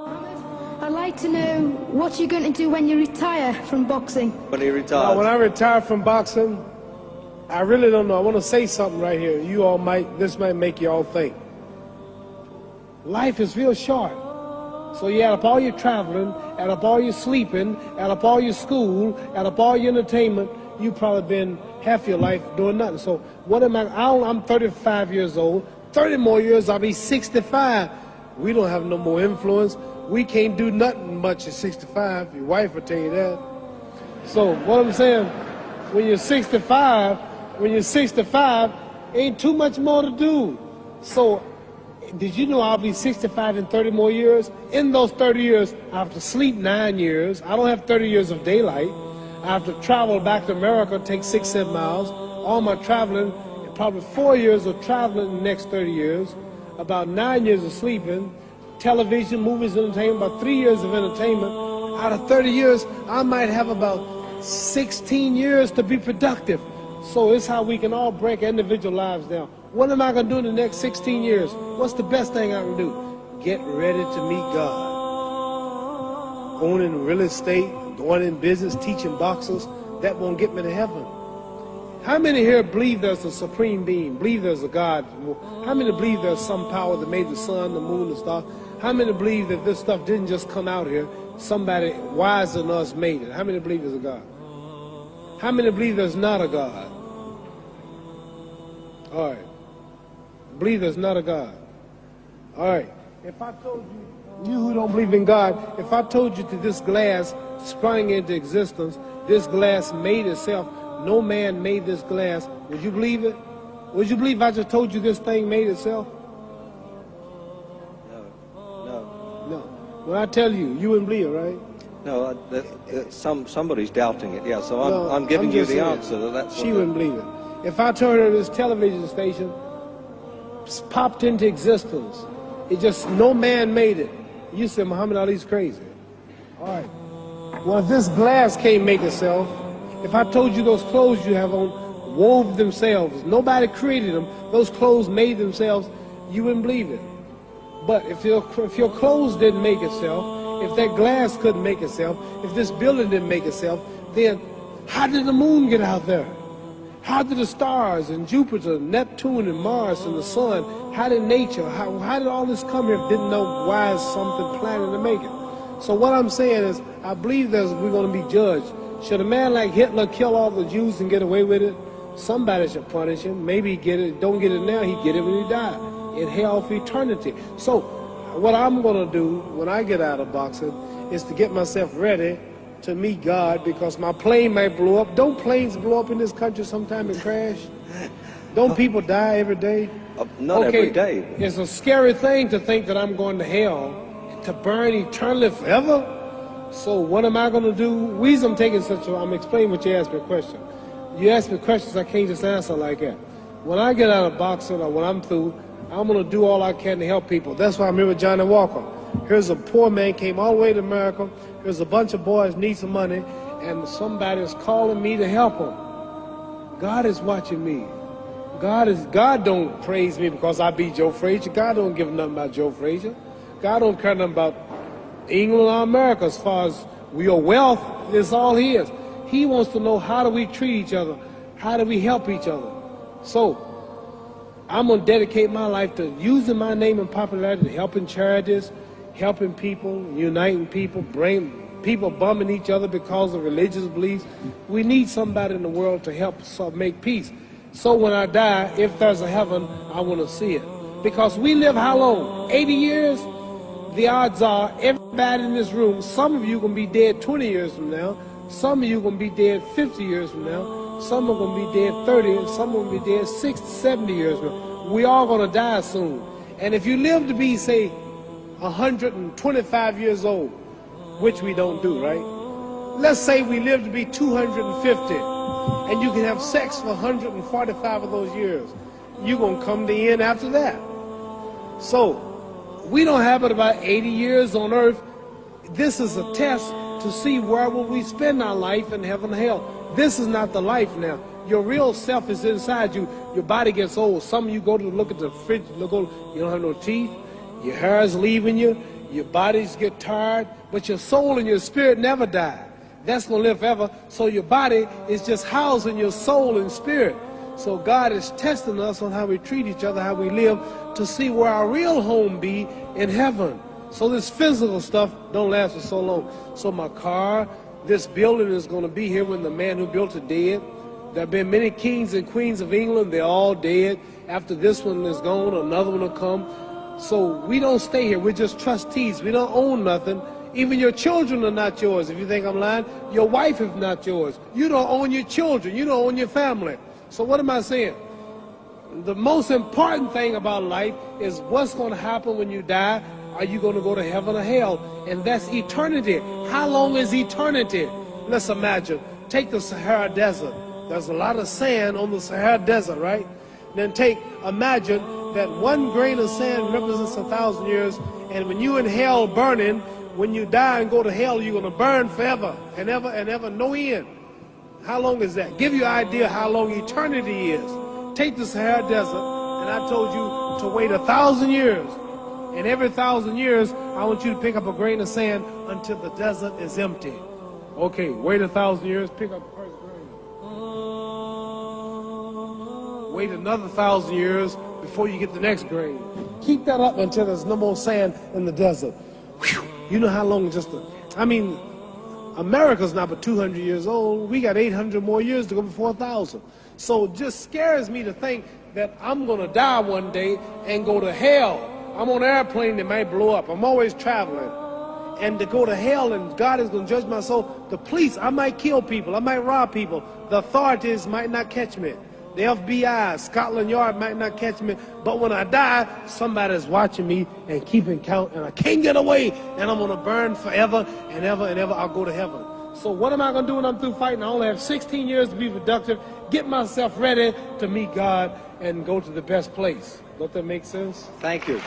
I'd like to know what you're going to do when you retire from boxing. When he retires? Now, when I retire from boxing, I really don't know. I want to say something right here. This might make you all think. Life is real short. So you add up all your traveling, add up all your sleeping, add up all your school, add up all your entertainment, you've probably been half your life doing nothing. So what am I'm 35 years old. 30 more years, I'll be 65. We don't have no more influence. We can't do nothing much at 65. Your wife will tell you that. So what I'm saying, when you're 65, ain't too much more to do. So did you know I'll be 65 in 30 more years? In those 30 years, I have to sleep 9 years. I don't have 30 years of daylight. I have to travel back to America, take 6-7 miles. All my traveling, probably 4 years of traveling in the next 30 years, about 9 years of sleeping, television, movies, entertainment, about 3 years of entertainment. Out of 30 years, I might have about 16 years to be productive. So it's how we can all break individual lives down. What am I going to do in the next 16 years? What's the best thing I can do? Get ready to meet God. Owning real estate, going in business, teaching boxers, that won't get me to heaven. How many here believe there's a supreme being, believe there's a God? How many believe there's some power that made the sun, the moon, the stars? How many believe that this stuff didn't just come out here? Somebody wiser than us made it. How many believe there's a God? How many believe there's not a God? All right. Believe there's not a God. All right. If I told you who don't believe in God, if I told you that this glass sprang into existence, this glass made itself, no man made this glass, would you believe it? Would you believe I just told you this thing made itself? No. When I tell you, you wouldn't believe it, right? No, somebody's doubting it, yeah, so I'm giving you the answer. That's she wouldn't believe it. If I told her this television station popped into existence, it just, no man made it, you said Muhammad Ali's crazy. All right. Well, if this glass can't make itself, if I told you those clothes you have on wove themselves, nobody created them, those clothes made themselves, you wouldn't believe it. But if your clothes didn't make itself, if that glass couldn't make itself, if this building didn't make itself, then how did the moon get out there? How did the stars and Jupiter, Neptune and Mars and the sun, how did nature, how did all this come here if didn't know why is something planning to make it? So what I'm saying is, I believe we're going to be judged. Should a man like Hitler kill all the Jews and get away with it? Somebody should punish him. Maybe he get it, don't get it now, he get it when he died. In hell for eternity. So what I'm going to do when I get out of boxing is to get myself ready to meet God, because my plane might blow up. Don't planes blow up in this country sometime and crash? Don't people die every day? Not every day. It's a scary thing to think that I'm going to hell to burn eternally forever. So what am I going to do? The reason I'm taking I'm explaining what you asked me a question. You ask me questions I can't just answer like that. When I get out of boxing or when I'm through, I'm going to do all I can to help people. That's why I'm here with Johnny Walker. Here's a poor man, came all the way to America. Here's a bunch of boys need some money, and somebody is calling me to help them. God is watching me. God don't praise me because I beat Joe Frazier. God don't give nothing about Joe Frazier. God don't care nothing about England or America as far as your wealth is all his. He wants to know, how do we treat each other? How do we help each other? So I'm going to dedicate my life to using my name and popularity, helping charities, helping people, uniting people, bring people bumming each other because of religious beliefs. We need somebody in the world to help us make peace. So when I die, if there's a heaven, I want to see it. Because we live how long? 80 years? The odds are everybody in this room, some of you are going to be dead 20 years from now, some of you are going to be dead 50 years from now, some are going to be dead 30, and some are going to be dead 60, 70 years from now. We all going to die soon. And if you live to be, say, 125 years old, which we don't do, right? Let's say we live to be 250, and you can have sex for 145 of those years. You're going to come to the end after that. So we don't have but about 80 years on earth. This is a test to see where will we spend our life in heaven and hell. This is not the life now. Your real self is inside you. Your body gets old. Some of you go to look at the fridge, you don't have no teeth. Your hair is leaving you. Your bodies get tired, but your soul and your spirit never die. That's going to live forever. So your body is just housing your soul and spirit. So God is testing us on how we treat each other, how we live, to see where our real home be in heaven. So this physical stuff don't last for so long. So my car, this building is going to be here when the man who built it dead. There have been many kings and queens of England. They're all dead. After this one is gone, another one will come. So we don't stay here. We're just trustees. We don't own nothing. Even your children are not yours. If you think I'm lying, your wife is not yours. You don't own your children. You don't own your family. So what am I saying? The most important thing about life is what's going to happen when you die. Are you going to go to heaven or hell? And that's eternity. How long is eternity? Let's imagine. Take the Sahara Desert. There's a lot of sand on the Sahara Desert, right? Then imagine that 1 grain of sand represents 1,000 years. And when you in hell burning, when you die and go to hell, you're going to burn forever and ever and ever, no end. How long is that? Give you an idea how long eternity is. Take the Sahara Desert, and I told you to wait 1,000 years. And every 1,000 years, I want you to pick up a grain of sand until the desert is empty. Okay, wait 1,000 years, pick up the first grain. Wait another 1,000 years before you get the next grain. Keep that up until there's no more sand in the desert. Whew. You know how long America's not but 200 years old. We got 800 more years to go before 1,000. So it just scares me to think that I'm going to die one day and go to hell. I'm on an airplane that might blow up. I'm always traveling. And to go to hell and God is going to judge my soul. The police, I might kill people. I might rob people. The authorities might not catch me. The FBI, Scotland Yard might not catch me. But when I die, somebody's watching me and keeping count. And I can't get away. And I'm going to burn forever and ever and ever. I'll go to heaven. So what am I going to do when I'm through fighting? I only have 16 years to be productive. Get myself ready to meet God and go to the best place. Don't that make sense? Thank you.